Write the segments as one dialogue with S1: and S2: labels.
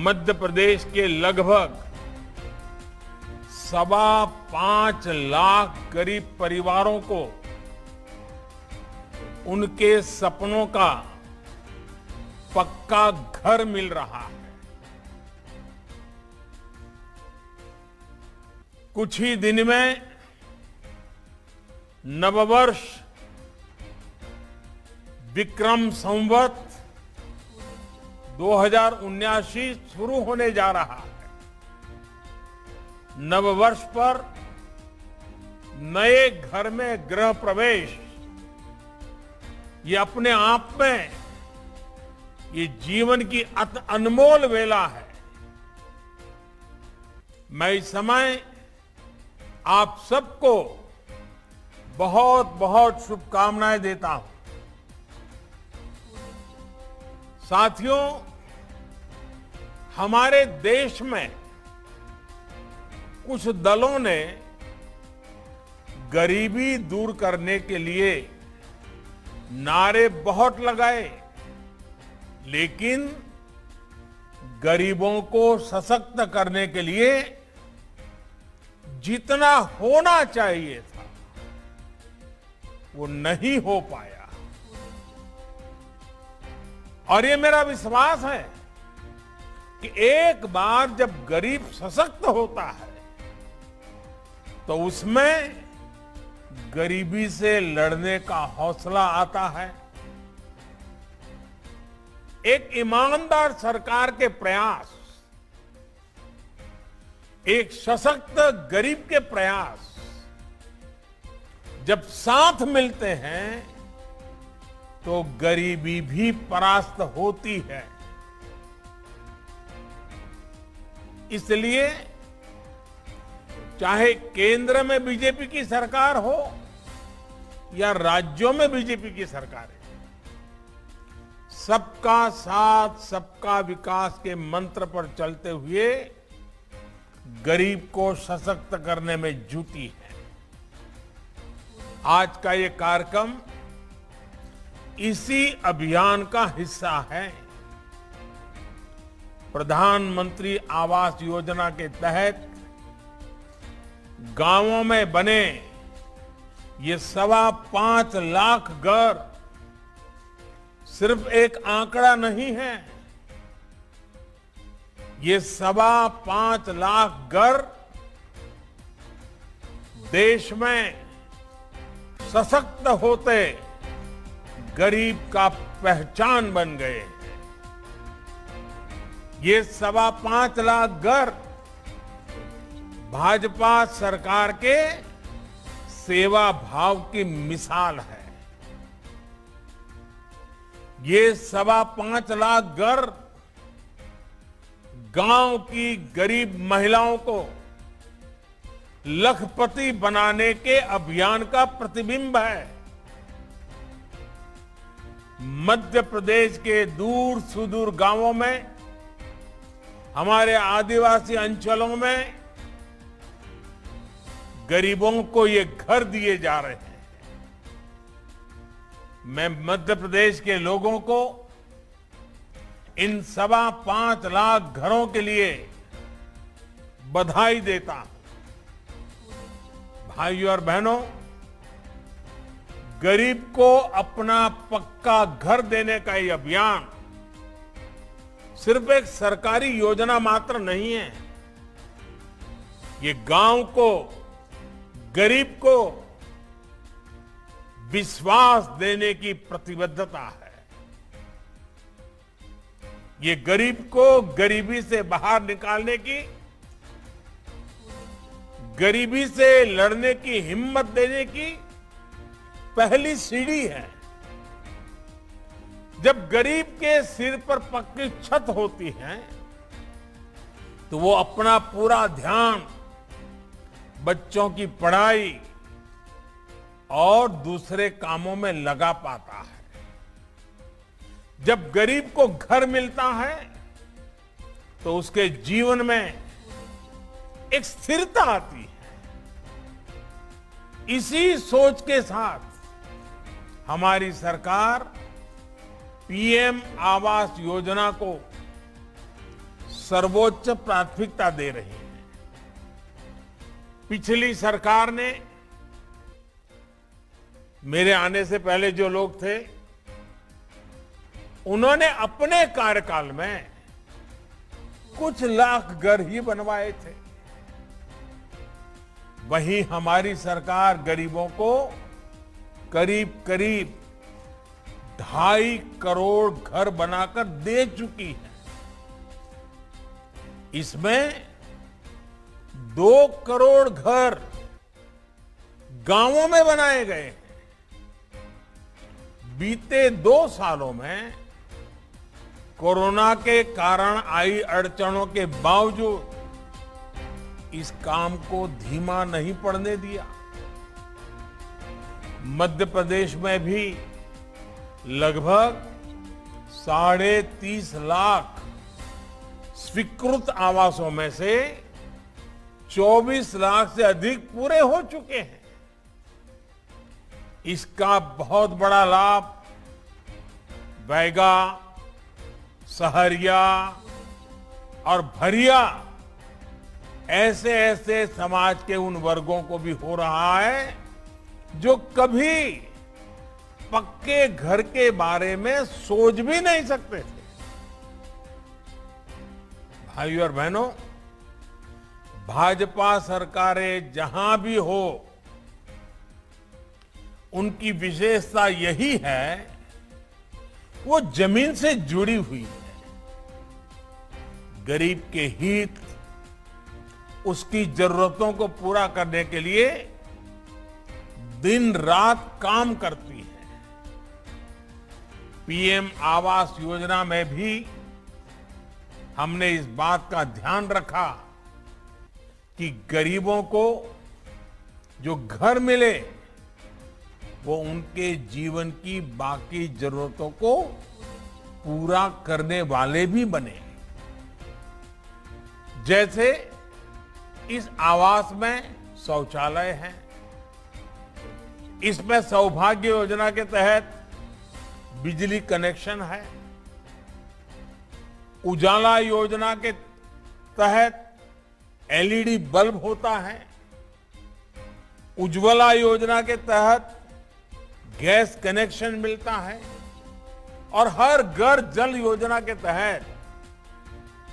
S1: मध्य प्रदेश के लगभग 5.25 लाख गरीब परिवारों को उनके सपनों का पक्का घर मिल रहा है। कुछ ही दिन में नववर्ष विक्रम संवत 2079 शुरू होने जा रहा है। नववर्ष पर नए घर में गृह प्रवेश ये अपने आप में ये जीवन की अनमोल वेला है। मैं इस समय आप सबको बहुत बहुत शुभकामनाएं देता हूं। साथियों, हमारे देश में कुछ दलों ने गरीबी दूर करने के लिए नारे बहुत लगाए, लेकिन गरीबों को सशक्त करने के लिए जितना होना चाहिए था वो नहीं हो पाया। और ये मेरा विश्वास है कि एक बार जब गरीब सशक्त होता है तो उसमें गरीबी से लड़ने का हौसला आता है। एक ईमानदार सरकार के प्रयास, एक सशक्त गरीब के प्रयास जब साथ मिलते हैं तो गरीबी भी परास्त होती है। इसलिए चाहे केंद्र में बीजेपी की सरकार हो या राज्यों में बीजेपी की सरकार है, सबका साथ सबका विकास के मंत्र पर चलते हुए गरीब को सशक्त करने में जुटी है। आज का ये कार्यक्रम इसी अभियान का हिस्सा है। प्रधानमंत्री आवास योजना के तहत गांवों में बने ये 5.25 लाख घर सिर्फ एक आंकड़ा नहीं है। ये 5.25 लाख घर देश में सशक्त होते गरीब का पहचान बन गए। ये 5.25 लाख घर भाजपा सरकार के सेवा भाव की मिसाल है। ये 5.25 लाख घर गांव की गरीब महिलाओं को लखपति बनाने के अभियान का प्रतिबिंब है। मध्य प्रदेश के दूर सुदूर गांवों में, हमारे आदिवासी अंचलों में गरीबों को ये घर दिए जा रहे हैं। मैं मध्य प्रदेश के लोगों को इन 5.25 लाख घरों के लिए बधाई देता हूं। भाइयों और बहनों, गरीब को अपना पक्का घर देने का ये अभियान सिर्फ एक सरकारी योजना मात्र नहीं है। ये गांव को, गरीब को विश्वास देने की प्रतिबद्धता है। ये गरीब को गरीबी से बाहर निकालने की, गरीबी से लड़ने की हिम्मत देने की पहली सीढ़ी है। जब गरीब के सिर पर पक्की छत होती है तो वो अपना पूरा ध्यान बच्चों की पढ़ाई और दूसरे कामों में लगा पाता है। जब गरीब को घर मिलता है तो उसके जीवन में एक स्थिरता आती है। इसी सोच के साथ हमारी सरकार पीएम आवास योजना को सर्वोच्च प्राथमिकता दे रही है। पिछली सरकार ने, मेरे आने से पहले जो लोग थे, उन्होंने अपने कार्यकाल में कुछ लाख घर ही बनवाए थे। वहीं हमारी सरकार गरीबों को करीब करीब 2.5 करोड़ घर बनाकर दे चुकी है। इसमें 2 करोड़ घर गांवों में बनाए गए हैं। बीते 2 सालों में कोरोना के कारण आई अड़चनों के बावजूद इस काम को धीमा नहीं पड़ने दिया। मध्य प्रदेश में भी लगभग 30.5 लाख स्वीकृत आवासों में से 24 लाख से अधिक पूरे हो चुके हैं। इसका बहुत बड़ा लाभ बैगा, सहरिया और भरिया ऐसे ऐसे समाज के उन वर्गों को भी हो रहा है जो कभी पक्के घर के बारे में सोच भी नहीं सकते थे। भाइयों और बहनों, भाजपा सरकारें जहां भी हो, उनकी विशेषता यही है, वो जमीन से जुड़ी हुई है। गरीब के हित, उसकी जरूरतों को पूरा करने के लिए दिन रात काम करती है। पीएम आवास योजना में भी हमने इस बात का ध्यान रखा कि गरीबों को जो घर मिले वो उनके जीवन की बाकी जरूरतों को पूरा करने वाले भी बने। जैसे इस आवास में शौचालय है, इसमें सौभाग्य योजना के तहत बिजली कनेक्शन है, उजाला योजना के तहत एलईडी बल्ब होता है, उज्ज्वला योजना के तहत गैस कनेक्शन मिलता है और हर घर जल योजना के तहत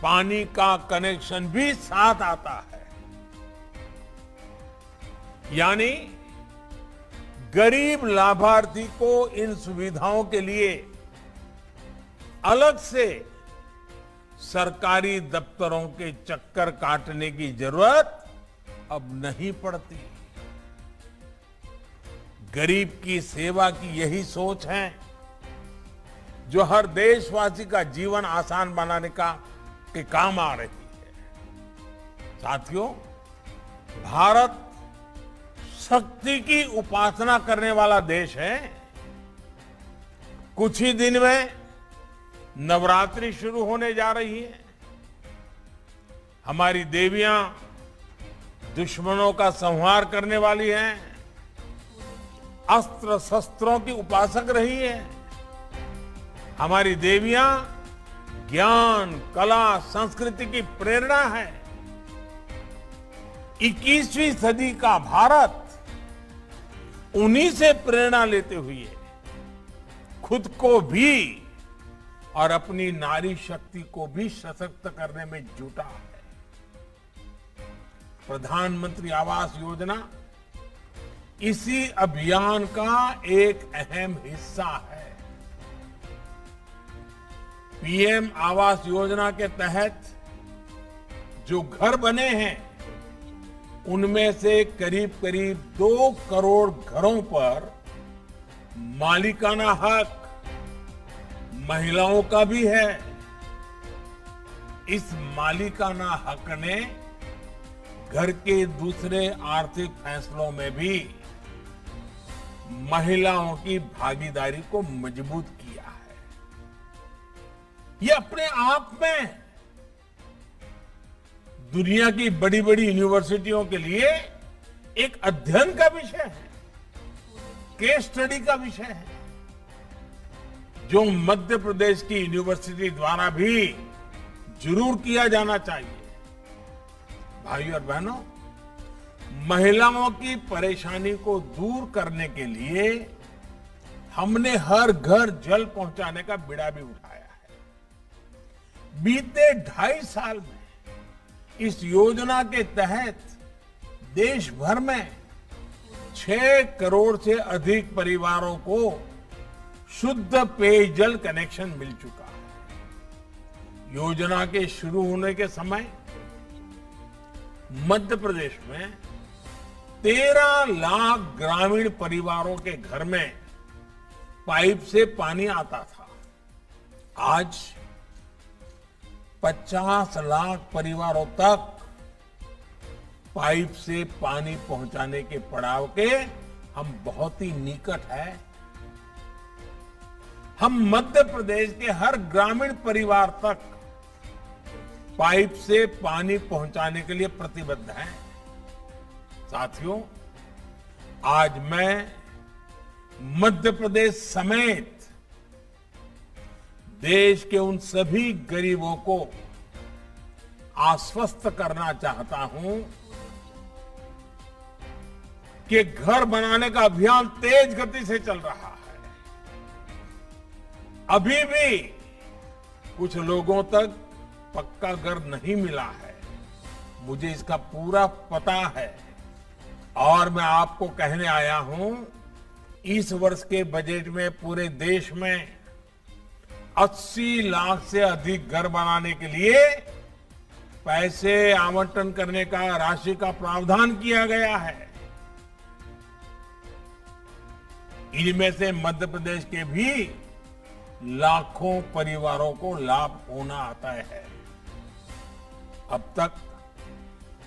S1: पानी का कनेक्शन भी साथ आता है। यानी गरीब लाभार्थी को इन सुविधाओं के लिए अलग से सरकारी दफ्तरों के चक्कर काटने की जरूरत अब नहीं पड़ती। गरीब की सेवा की यही सोच है जो हर देशवासी का जीवन आसान बनाने के काम आ रही है। साथियों, भारत शक्ति की उपासना करने वाला देश है। कुछ ही दिन में नवरात्रि शुरू होने जा रही है। हमारी देवियां दुश्मनों का संहार करने वाली हैं, अस्त्र शस्त्रों की उपासक रही है। हमारी देवियां ज्ञान, कला, संस्कृति की प्रेरणा है। 21वीं सदी का भारत उन्हीं से प्रेरणा लेते हुए खुद को भी और अपनी नारी शक्ति को भी सशक्त करने में जुटा है। प्रधानमंत्री आवास योजना इसी अभियान का एक अहम हिस्सा है। पीएम आवास योजना के तहत जो घर बने हैं, उनमें से करीब करीब 2 करोड़ घरों पर मालिकाना हक महिलाओं का भी है। इस मालिकाना हक ने घर के दूसरे आर्थिक फैसलों में भी महिलाओं की भागीदारी को मजबूत किया है। ये अपने आप में दुनिया की बड़ी बड़ी यूनिवर्सिटियों के लिए एक अध्ययन का विषय है, केस स्टडी का विषय है, जो मध्य प्रदेश की यूनिवर्सिटी द्वारा भी जरूर किया जाना चाहिए। भाइयों और बहनों, महिलाओं की परेशानी को दूर करने के लिए हमने हर घर जल पहुंचाने का बीड़ा भी उठाया है। बीते 2.5 साल में इस योजना के तहत देश भर में 6 करोड़ से अधिक परिवारों को शुद्ध पेयजल कनेक्शन मिल चुका है। योजना के शुरू होने के समय मध्य प्रदेश में 13 लाख ग्रामीण परिवारों के घर में पाइप से पानी आता था। आज 50 लाख परिवारों तक पाइप से पानी पहुंचाने के पड़ाव के हम बहुत ही निकट हैं। हम मध्य प्रदेश के हर ग्रामीण परिवार तक पाइप से पानी पहुंचाने के लिए प्रतिबद्ध हैं। साथियों, आज मैं मध्य प्रदेश समेत देश के उन सभी गरीबों को आश्वस्त करना चाहता हूं कि घर बनाने का अभियान तेज गति से चल रहा है। अभी भी कुछ लोगों तक पक्का घर नहीं मिला है, मुझे इसका पूरा पता है और मैं आपको कहने आया हूं, इस वर्ष के बजट में पूरे देश में 80 लाख से अधिक घर बनाने के लिए पैसे आवंटन करने का, राशि का प्रावधान किया गया है। इनमें से मध्य प्रदेश के भी लाखों परिवारों को लाभ होना आता है। अब तक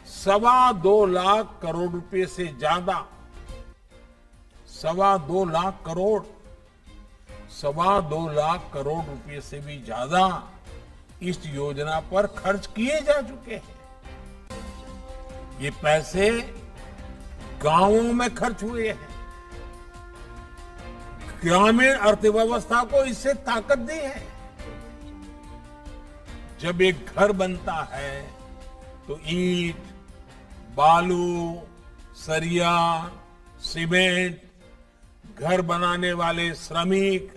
S1: 2.25 लाख करोड़ रुपए से ज्यादा 2.25 लाख करोड़ 2.25 लाख करोड़ रुपए से भी ज्यादा इस योजना पर खर्च किए जा चुके हैं। ये पैसे गांवों में खर्च हुए हैं। ग्रामीण अर्थव्यवस्था को इससे ताकत दी है। जब एक घर बनता है तो ईंट, बालू, सरिया, सीमेंट, घर बनाने वाले श्रमिक,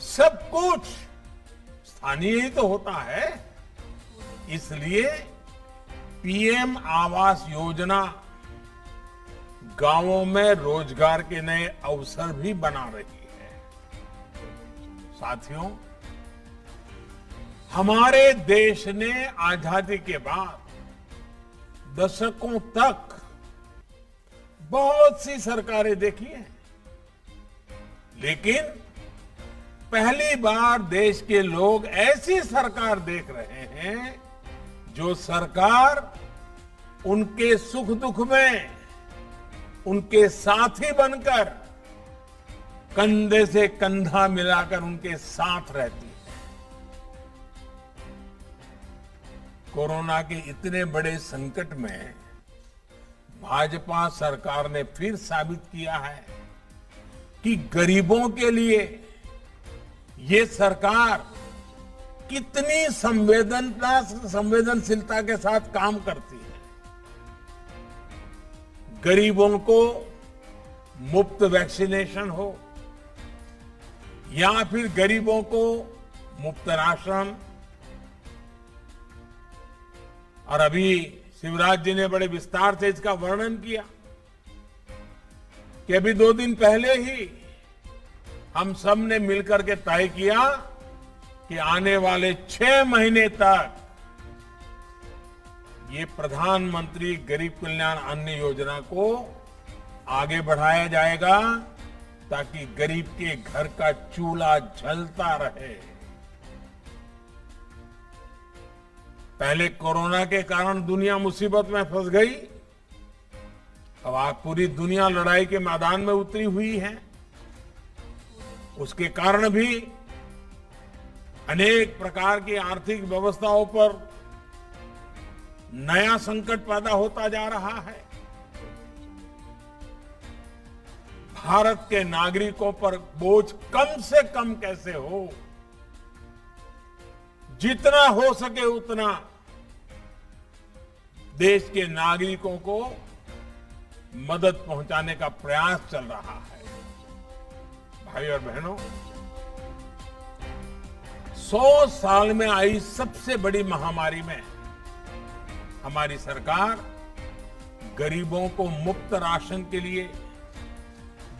S1: सब कुछ स्थानीय ही तो होता है। इसलिए पीएम आवास योजना गांवों में रोजगार के नए अवसर भी बना रही है। साथियों, हमारे देश ने आजादी के बाद दशकों तक बहुत सी सरकारें देखी हैं, लेकिन पहली बार देश के लोग ऐसी सरकार देख रहे हैं जो सरकार उनके सुख दुख में उनके साथी बनकर, कंधे से कंधा मिलाकर उनके साथ रहती है। कोरोना के इतने बड़े संकट में भाजपा सरकार ने फिर साबित किया है कि गरीबों के लिए ये सरकार कितनी संवेदनशीलता के साथ काम करती है। गरीबों को मुफ्त वैक्सीनेशन हो या फिर गरीबों को मुफ्त राशन, और अभी शिवराज जी ने बड़े विस्तार से इसका वर्णन किया कि अभी 2 दिन पहले ही हम सब ने मिलकर के तय किया कि आने वाले 6 महीने तक ये प्रधानमंत्री गरीब कल्याण अन्न योजना को आगे बढ़ाया जाएगा ताकि गरीब के घर का चूल्हा जलता रहे। पहले कोरोना के कारण दुनिया मुसीबत में फंस गई, अब आज पूरी दुनिया लड़ाई के मैदान में उतरी हुई है। उसके कारण भी अनेक प्रकार की आर्थिक व्यवस्थाओं पर नया संकट पैदा होता जा रहा है। भारत के नागरिकों पर बोझ कम से कम कैसे हो, जितना हो सके उतना देश के नागरिकों को मदद पहुंचाने का प्रयास चल रहा है। भाई और बहनों, 100 साल में आई सबसे बड़ी महामारी में हमारी सरकार गरीबों को मुफ्त राशन के लिए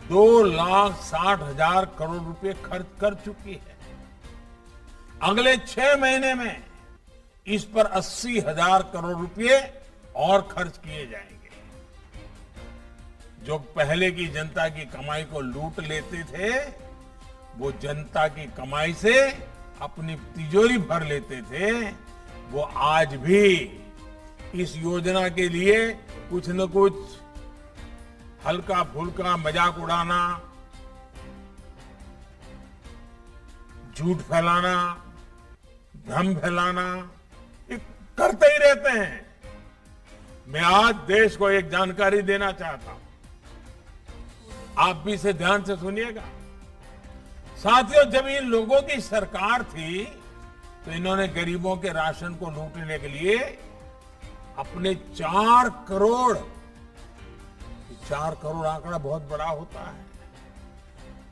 S1: 2,60,000 करोड़ रुपए खर्च कर चुकी है। अगले 6 महीने में इस पर 80,000 करोड़ रुपए और खर्च किए जाएंगे। जो पहले की जनता की कमाई को लूट लेते थे, वो जनता की कमाई से अपनी तिजोरी भर लेते थे, वो आज भी इस योजना के लिए कुछ न कुछ हल्का फुल्का मजाक उड़ाना, झूठ फैलाना, भ्रम फैलाना, ये करते ही रहते हैं। मैं आज देश को एक जानकारी देना चाहता हूं, आप भी इसे ध्यान से सुनिएगा। साथियों, जब इन लोगों की सरकार थी तो इन्होंने गरीबों के राशन को लूटने के लिए अपने 4 करोड़ आंकड़ा बहुत बड़ा होता है,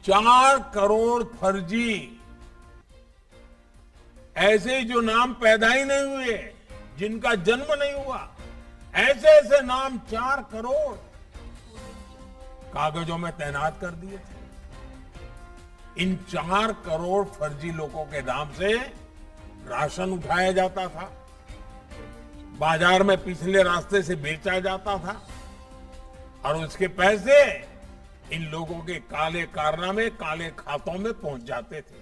S1: 4 करोड़ फर्जी, ऐसे ही जो नाम पैदा ही नहीं हुए, जिनका जन्म नहीं हुआ, ऐसे ऐसे नाम 4 करोड़ कागजों में तैनात कर दिए थे। इन 4 करोड़ फर्जी लोगों के नाम से राशन उठाया जाता था, बाजार में पिछले रास्ते से बेचा जाता था और उसके पैसे इन लोगों के काले कारनामे, काले खातों में पहुंच जाते थे।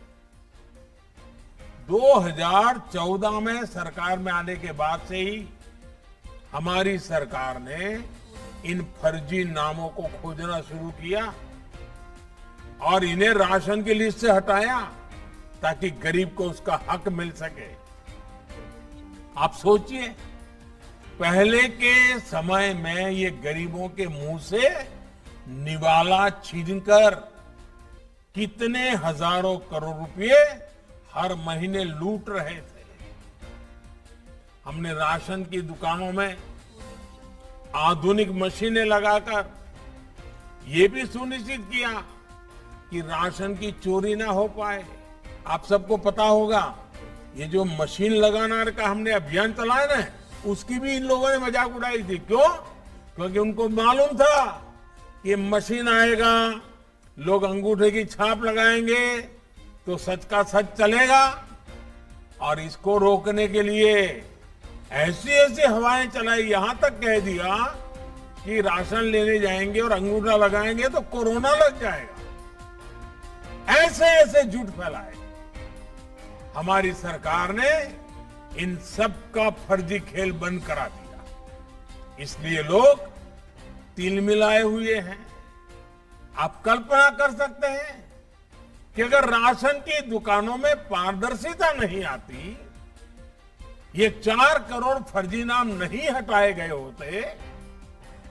S1: 2014 में सरकार में आने के बाद से ही हमारी सरकार ने इन फर्जी नामों को खोजना शुरू किया और इन्हें राशन की लिस्ट से हटाया ताकि गरीब को उसका हक मिल सके। आप सोचिए, पहले के समय में ये गरीबों के मुंह से निवाला छीनकर कितने हजारों करोड़ रुपए हर महीने लूट रहे थे। हमने राशन की दुकानों में आधुनिक मशीनें लगाकर ये भी सुनिश्चित किया कि राशन की चोरी ना हो पाए। आप सबको पता होगा, ये जो मशीन लगाना का हमने अभियान चलाया ना, उसकी भी इन लोगों ने मजाक उड़ाई थी। क्यों? क्योंकि उनको मालूम था कि मशीन आएगा, लोग अंगूठे की छाप लगाएंगे तो सच का सच चलेगा, और इसको रोकने के लिए ऐसी ऐसी हवाएं चलाई, यहां तक कह दिया कि राशन लेने जाएंगे और अंगूठा लगाएंगे तो कोरोना लग जाएगा। ऐसे ऐसे झूठ फैलाए। हमारी सरकार ने इन सब का फर्जी खेल बंद करा दिया, इसलिए लोग तिलमिलाए हुए हैं। आप कल्पना कर सकते हैं कि अगर राशन की दुकानों में पारदर्शिता नहीं आती, ये 4 करोड़ फर्जी नाम नहीं हटाए गए होते,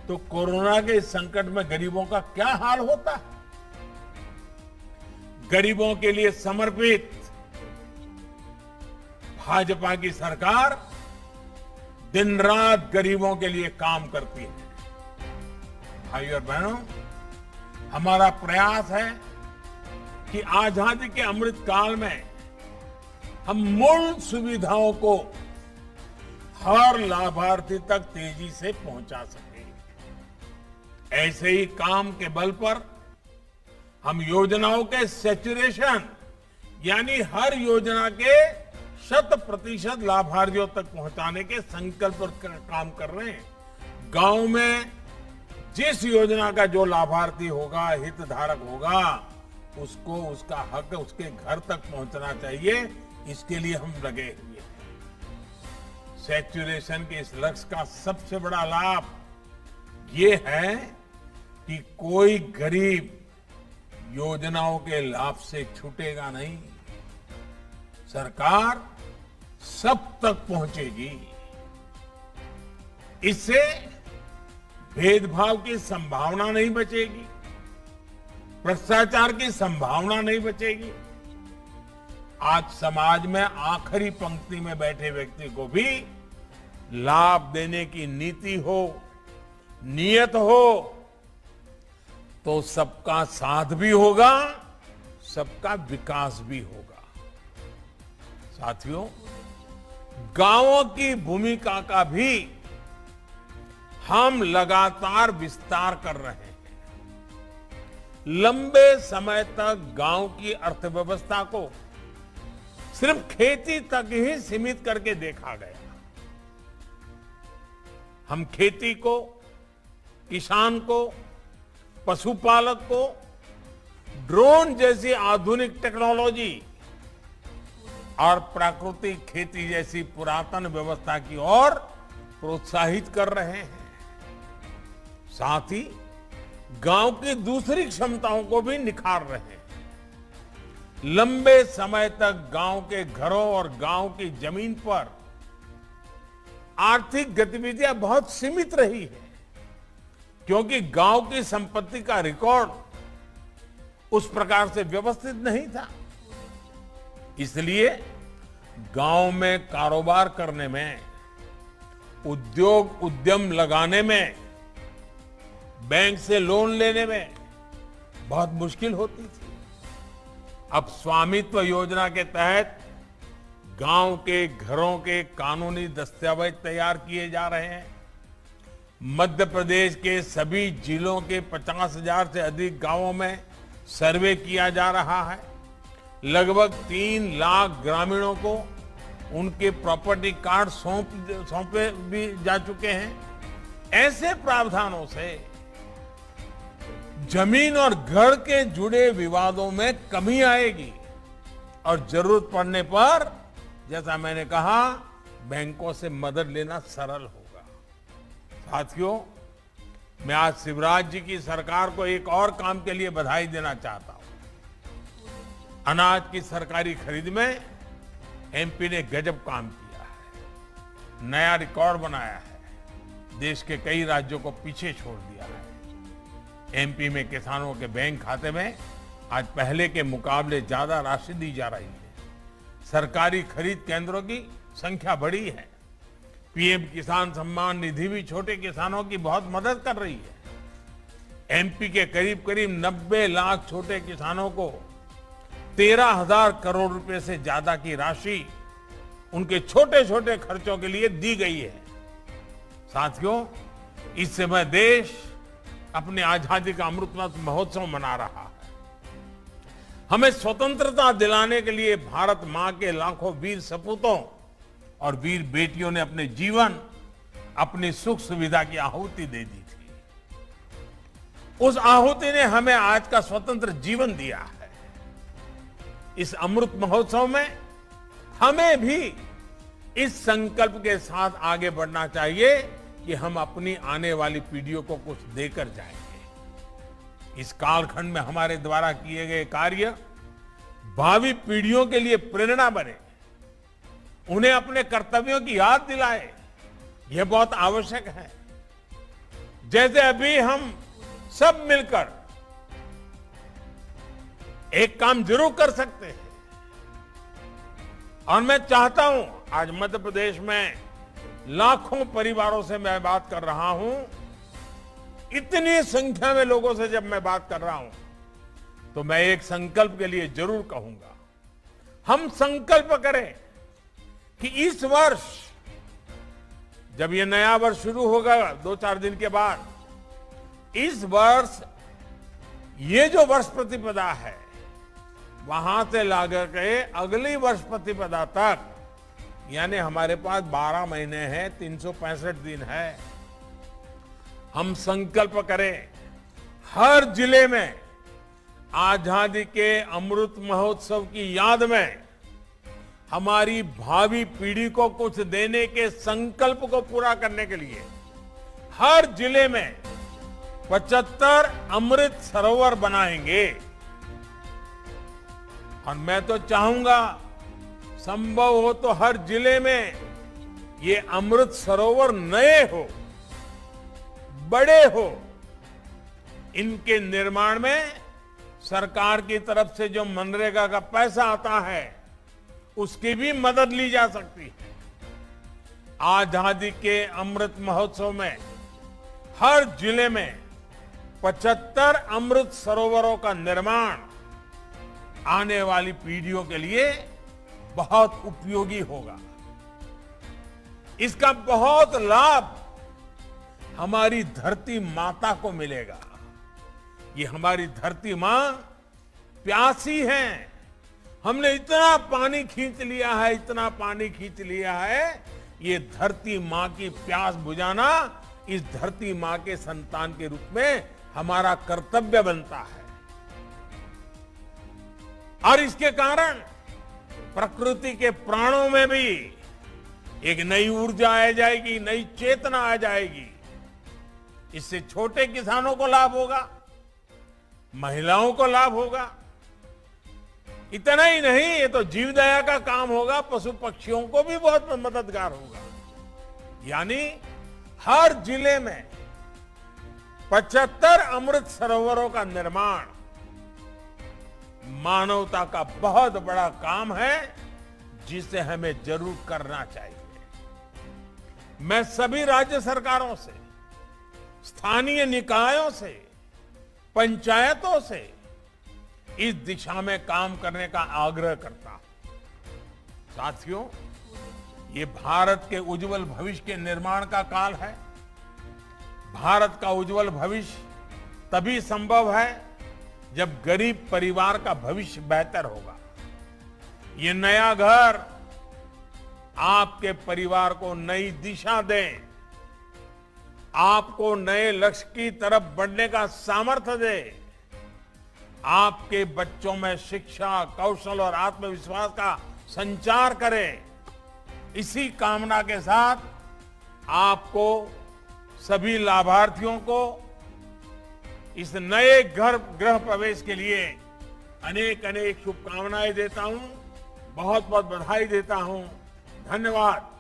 S1: तो कोरोना के इस संकट में गरीबों का क्या हाल होता। गरीबों के लिए समर्पित भाजपा की सरकार दिन रात गरीबों के लिए काम करती है। भाई और बहनों, हमारा प्रयास है कि आजादी के अमृत काल में हम मूल सुविधाओं को हर लाभार्थी तक तेजी से पहुंचा सके। ऐसे ही काम के बल पर हम योजनाओं के सैचुरेशन, यानी हर योजना के 100% लाभार्थियों तक पहुंचाने के संकल्प पर काम कर रहे हैं। गांव में जिस योजना का जो लाभार्थी होगा, हितधारक होगा, उसको उसका हक उसके घर तक पहुंचना चाहिए। इसके लिए हम लगे हुए हैं। सैचुरेशन के इस लक्ष्य का सबसे बड़ा लाभ ये है कि कोई गरीब योजनाओं के लाभ से छूटेगा नहीं। सरकार सब तक पहुंचेगी। इससे भेदभाव की संभावना नहीं बचेगी, भ्रष्टाचार की संभावना नहीं बचेगी। आज समाज में आखिरी पंक्ति में बैठे व्यक्ति को भी लाभ देने की नीति हो, नियत हो, तो सबका साथ भी होगा, सबका विकास भी होगा। साथियों, गांवों की भूमिका का भी हम लगातार विस्तार कर रहे हैं। लंबे समय तक गांव की अर्थव्यवस्था को सिर्फ खेती तक ही सीमित करके देखा गया। हम खेती को, किसान को, पशुपालक को ड्रोन जैसी आधुनिक टेक्नोलॉजी और प्राकृतिक खेती जैसी पुरातन व्यवस्था की ओर प्रोत्साहित कर रहे हैं। साथ ही गांव की दूसरी क्षमताओं को भी निखार रहे हैं। लंबे समय तक गांव के घरों और गांव की जमीन पर आर्थिक गतिविधियां बहुत सीमित रही है, क्योंकि गांव की संपत्ति का रिकॉर्ड उस प्रकार से व्यवस्थित नहीं था। इसलिए गांव में कारोबार करने में, उद्यम लगाने में, बैंक से लोन लेने में बहुत मुश्किल होती थी। अब स्वामित्व योजना के तहत गांव के घरों के कानूनी दस्तावेज तैयार किए जा रहे हैं। मध्य प्रदेश के सभी जिलों के 50,000 से अधिक गांवों में सर्वे किया जा रहा है। लगभग 3 लाख ग्रामीणों को उनके प्रॉपर्टी कार्ड सौंपे भी जा चुके हैं। ऐसे प्रावधानों से जमीन और घर के जुड़े विवादों में कमी आएगी और जरूरत पड़ने पर, जैसा मैंने कहा, बैंकों से मदद लेना सरल होगा। साथियों, मैं आज शिवराज जी की सरकार को एक और काम के लिए बधाई देना चाहता हूं। अनाज की सरकारी खरीद में एमपी ने गजब काम किया है, नया रिकॉर्ड बनाया है, देश के कई राज्यों को पीछे छोड़ दिया है। एमपी में किसानों के बैंक खाते में आज पहले के मुकाबले ज्यादा राशि दी जा रही है। सरकारी खरीद केंद्रों की संख्या बढ़ी है। पीएम किसान सम्मान निधि भी छोटे किसानों की बहुत मदद कर रही है। एमपी के करीब करीब 90 लाख छोटे किसानों को 13,000 करोड़ रुपए से ज्यादा की राशि उनके छोटे छोटे खर्चों के लिए दी गई है। साथियों, इस समय देश अपने आजादी का अमृत महोत्सव मना रहा है। हमें स्वतंत्रता दिलाने के लिए भारत मां के लाखों वीर सपूतों और वीर बेटियों ने अपने जीवन, अपनी सुख सुविधा की आहुति दे दी थी। उस आहुति ने हमें आज का स्वतंत्र जीवन दिया है। इस अमृत महोत्सव में हमें भी इस संकल्प के साथ आगे बढ़ना चाहिए कि हम अपनी आने वाली पीढ़ियों को कुछ देकर जाएंगे। इस कालखंड में हमारे द्वारा किए गए कार्य भावी पीढ़ियों के लिए प्रेरणा बने, उन्हें अपने कर्तव्यों की याद दिलाए, यह बहुत आवश्यक है। जैसे अभी हम सब मिलकर एक काम जरूर कर सकते हैं, और मैं चाहता हूं, आज मध्य प्रदेश में लाखों परिवारों से मैं बात कर रहा हूं, इतनी संख्या में लोगों से जब मैं बात कर रहा हूं, तो मैं एक संकल्प के लिए जरूर कहूंगा। हम संकल्प करें कि इस वर्ष, जब ये नया वर्ष शुरू होगा 2-4 दिन के बाद, इस वर्ष ये जो वर्ष प्रतिपदा है, वहां से लाकर के अगली वर्ष प्रतिपदा तक, यानी हमारे पास 12 महीने हैं, 365 दिन है। हम संकल्प करें हर जिले में आजादी के अमृत महोत्सव की याद में हमारी भावी पीढ़ी को कुछ देने के संकल्प को पूरा करने के लिए हर जिले में 75 अमृत सरोवर बनाएंगे। और मैं तो चाहूंगा संभव हो तो हर जिले में ये अमृत सरोवर नए हो, बड़े हो। इनके निर्माण में सरकार की तरफ से जो मनरेगा का पैसा आता है, उसकी भी मदद ली जा सकती है। आजादी के अमृत महोत्सव में हर जिले में 75 अमृत सरोवरों का निर्माण आने वाली पीढ़ियों के लिए बहुत उपयोगी होगा। इसका बहुत लाभ हमारी धरती माता को मिलेगा। ये हमारी धरती मां प्यासी है। हमने इतना पानी खींच लिया है, इतना पानी खींच लिया है। ये धरती मां की प्यास बुझाना इस धरती मां के संतान के रूप में हमारा कर्तव्य बनता है। और इसके कारण प्रकृति के प्राणों में भी एक नई ऊर्जा आ जाएगी, नई चेतना आ जाएगी। इससे छोटे किसानों को लाभ होगा, महिलाओं को लाभ होगा। इतना ही नहीं, ये तो जीवदया का काम होगा, पशु पक्षियों को भी बहुत मददगार होगा। यानी हर जिले में 75 अमृत सरोवरों का निर्माण मानवता का बहुत बड़ा काम है, जिसे हमें जरूर करना चाहिए। मैं सभी राज्य सरकारों से, स्थानीय निकायों से, पंचायतों से इस दिशा में काम करने का आग्रह करता हूं। साथियों, ये भारत के उज्जवल भविष्य के निर्माण का काल है। भारत का उज्जवल भविष्य तभी संभव है जब गरीब परिवार का भविष्य बेहतर होगा। ये नया घर आपके परिवार को नई दिशा दे, आपको नए लक्ष्य की तरफ बढ़ने का सामर्थ्य दे, आपके बच्चों में शिक्षा, कौशल और आत्मविश्वास का संचार करे। इसी कामना के साथ आपको सभी लाभार्थियों को इस नए गृह प्रवेश के लिए अनेक अनेक शुभकामनाएं देता हूं, बहुत बहुत बधाई देता हूं। धन्यवाद।